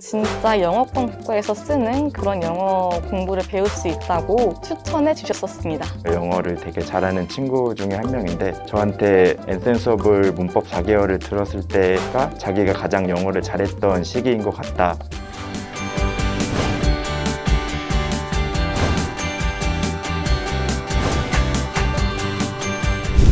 진짜 영어권 국가에서 쓰는 그런 영어 공부를 배울 수 있다고 추천해 주셨었습니다. 영어를 되게 잘하는 친구 중에 한 명인데 저한테 엔센 수업을 문법 4개월을 들었을 때가 자기가 가장 영어를 잘했던 시기인 것 같다.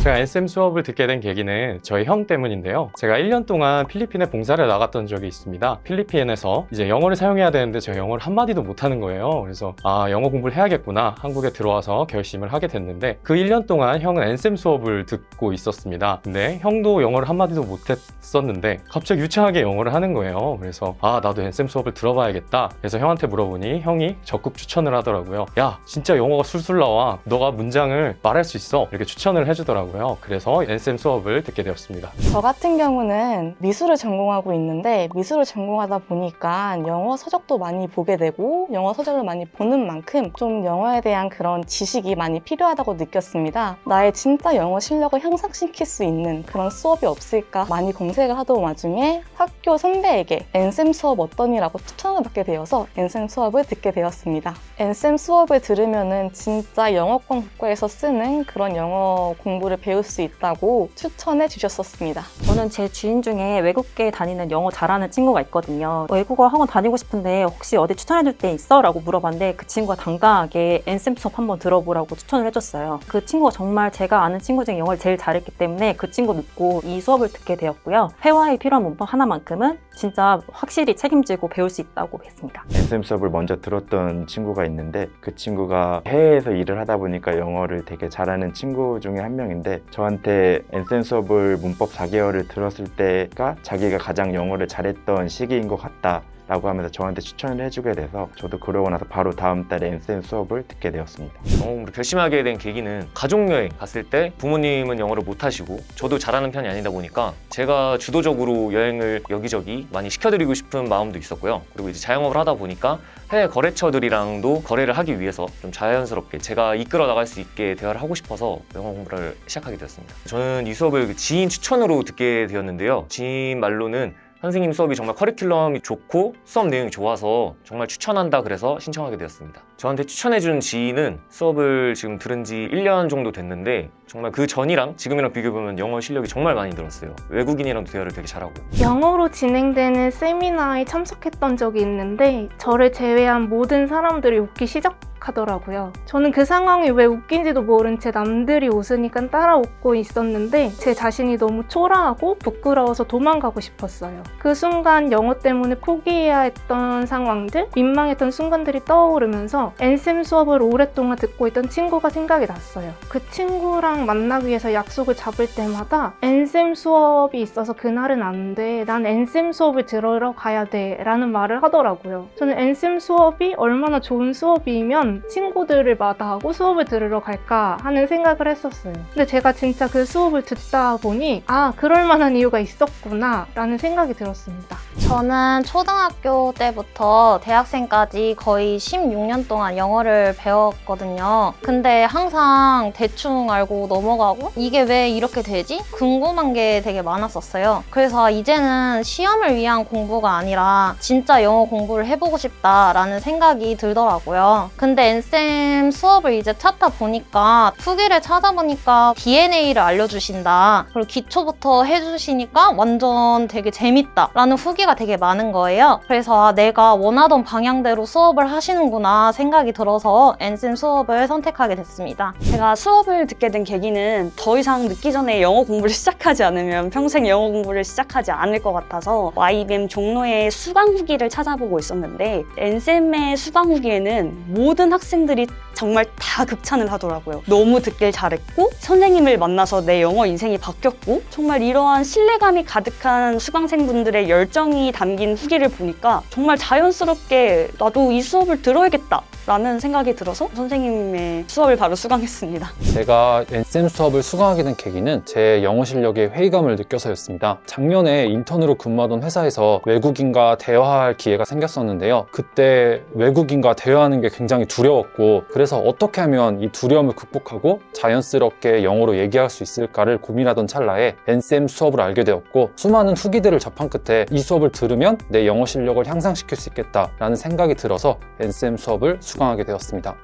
제가 엔셈 수업을 듣게 된 계기는 저희 형 때문인데요. 제가 1년 동안 필리핀에 봉사를 나갔던 적이 있습니다. 필리핀에서 이제 영어를 사용해야 되는데 제가 영어를 한마디도 못하는 거예요. 그래서 영어 공부를 해야겠구나. 한국에 들어와서 결심을 하게 됐는데 그 1년 동안 형은 엔셈 수업을 듣고 있었습니다. 근데 형도 영어를 한마디도 못했었는데 갑자기 유창하게 영어를 하는 거예요. 그래서 나도 엔셈 수업을 들어봐야겠다. 그래서 형한테 물어보니 형이 적극 추천을 하더라고요. 야, 진짜 영어가 술술 나와. 너가 문장을 말할 수 있어. 이렇게 추천을 해주더라고요. 그래서 엔셈 수업을 듣게 되었습니다. 저 같은 경우는 미술을 전공하고 있는데 미술을 전공하다 보니까 영어 서적도 많이 보게 되고 영어 서적을 많이 보는 만큼 좀 영어에 대한 그런 지식이 많이 필요하다고 느꼈습니다. 나의 진짜 영어 실력을 향상시킬 수 있는 그런 수업이 없을까 많이 검색을 하던 와중에 학교 선배에게 엔셈 수업 어떠니라고 추천을 받게 되어서 엔셈 수업을 듣게 되었습니다. 엔셈 수업을 들으면은 진짜 영어권 국가에서 쓰는 그런 영어 공부를 배울 수 있다고 추천해 주셨었습니다. 저는 제 지인 중에 외국계 다니는 영어 잘하는 친구가 있거든요. 외국어 학원 다니고 싶은데 혹시 어디 추천해줄 데 있어? 라고 물어봤는데 그 친구가 당당하게 엔셈 수업 한번 들어보라고 추천을 해줬어요. 그 친구가 정말 제가 아는 친구 중에 영어를 제일 잘했기 때문에 그 친구 믿고 이 수업을 듣게 되었고요. 회화에 필요한 문법 하나만큼은 진짜 확실히 책임지고 배울 수 있다고 했습니다. 엔셈 수업을 먼저 들었던 친구가 있는데 그 친구가 해외에서 일을 하다 보니까 영어를 되게 잘하는 친구 중에 한 명인데 저한테 엔셈 수업을 문법 4개월을 들었을 때가 자기가 가장 영어를 잘했던 시기인 것 같다 라고 하면서 저한테 추천을 해주게 돼서 저도 그러고 나서 바로 다음 달에 엔셈 수업을 듣게 되었습니다. 영어 공부를 결심하게 된 계기는 가족여행 갔을 때 부모님은 영어를 못하시고 저도 잘하는 편이 아니다 보니까 제가 주도적으로 여행을 여기저기 많이 시켜드리고 싶은 마음도 있었고요. 그리고 이제 자영업을 하다 보니까 해외 거래처들이랑도 거래를 하기 위해서 좀 자연스럽게 제가 이끌어 나갈 수 있게 대화를 하고 싶어서 영어 공부를 시작하게 되었습니다. 저는 이 수업을 지인 추천으로 듣게 되었는데요. 지인 말로는 선생님 수업이 정말 커리큘럼이 좋고 수업 내용이 좋아서 정말 추천한다 그래서 신청하게 되었습니다. 저한테 추천해준 지인은 수업을 지금 들은 지 1년 정도 됐는데 정말 그 전이랑 지금이랑 비교해보면 영어 실력이 정말 많이 늘었어요. 외국인이랑도 대화를 되게 잘하고요. 영어로 진행되는 세미나에 참석했던 적이 있는데 저를 제외한 모든 사람들이 웃기 시작하더라고요. 저는 그 상황이 왜 웃긴지도 모른 채 남들이 웃으니까 따라 웃고 있었는데 제 자신이 너무 초라하고 부끄러워서 도망가고 싶었어요. 그 순간 영어 때문에 포기해야 했던 상황들, 민망했던 순간들이 떠오르면서 엔셈 수업을 오랫동안 듣고 있던 친구가 생각이 났어요. 그 친구랑 만나기 위해서 약속을 잡을 때마다 엔셈 수업이 있어서 그날은 안 돼. 난 엔셈 수업을 들으러 가야 돼. 라는 말을 하더라고요. 저는 엔셈 수업이 얼마나 좋은 수업이면 친구들을 마다하고 수업을 들으러 갈까 하는 생각을 했었어요. 근데 제가 진짜 그 수업을 듣다 보니 그럴 만한 이유가 있었구나 라는 생각이 들었습니다. 저는 초등학교 때부터 대학생까지 거의 16년 동안 영어를 배웠거든요. 근데 항상 대충 알고 넘어가고 이게 왜 이렇게 되지? 궁금한 게 되게 많았었어요. 그래서 이제는 시험을 위한 공부가 아니라 진짜 영어 공부를 해보고 싶다라는 생각이 들더라고요. 근데 엔셈 수업을 이제 찾다 보니까 후기를 찾아보니까 DNA를 알려주신다. 그리고 기초부터 해주시니까 완전 되게 재밌다 라는 후기가 되게 많은 거예요. 그래서 내가 원하던 방향대로 수업을 하시는구나 생각이 들어서 엔셈 수업을 선택하게 됐습니다. 제가 수업을 듣게 된 계기는 더 이상 늦기 전에 영어 공부를 시작하지 않으면 평생 영어 공부를 시작하지 않을 것 같아서 YBM 종로의 수강 후기를 찾아보고 있었는데 엔셈의 수강 후기에는 모든 학생들이 정말 다 극찬을 하더라고요. 너무 듣길 잘했고 선생님을 만나서 내 영어 인생이 바뀌었고 정말 이러한 신뢰감이 가득한 수강생분들의 열정이 담긴 후기를 보니까 정말 자연스럽게 나도 이 수업을 들어야겠다 라는 생각이 들어서 선생님의 수업을 바로 수강했습니다. 제가 엔쌤 수업을 수강하게 된 계기는 제 영어 실력에 회의감을 느껴서였습니다. 작년에 인턴으로 근무하던 회사에서 외국인과 대화할 기회가 생겼었는데요. 그때 외국인과 대화하는 게 굉장히 두려웠고, 그래서 어떻게 하면 이 두려움을 극복하고 자연스럽게 영어로 얘기할 수 있을까를 고민하던 찰나에 엔쌤 수업을 알게 되었고, 수많은 후기들을 접한 끝에 이 수업을 들으면 내 영어 실력을 향상시킬 수 있겠다라는 생각이 들어서 엔쌤 수업을 수강하게 되었습니다.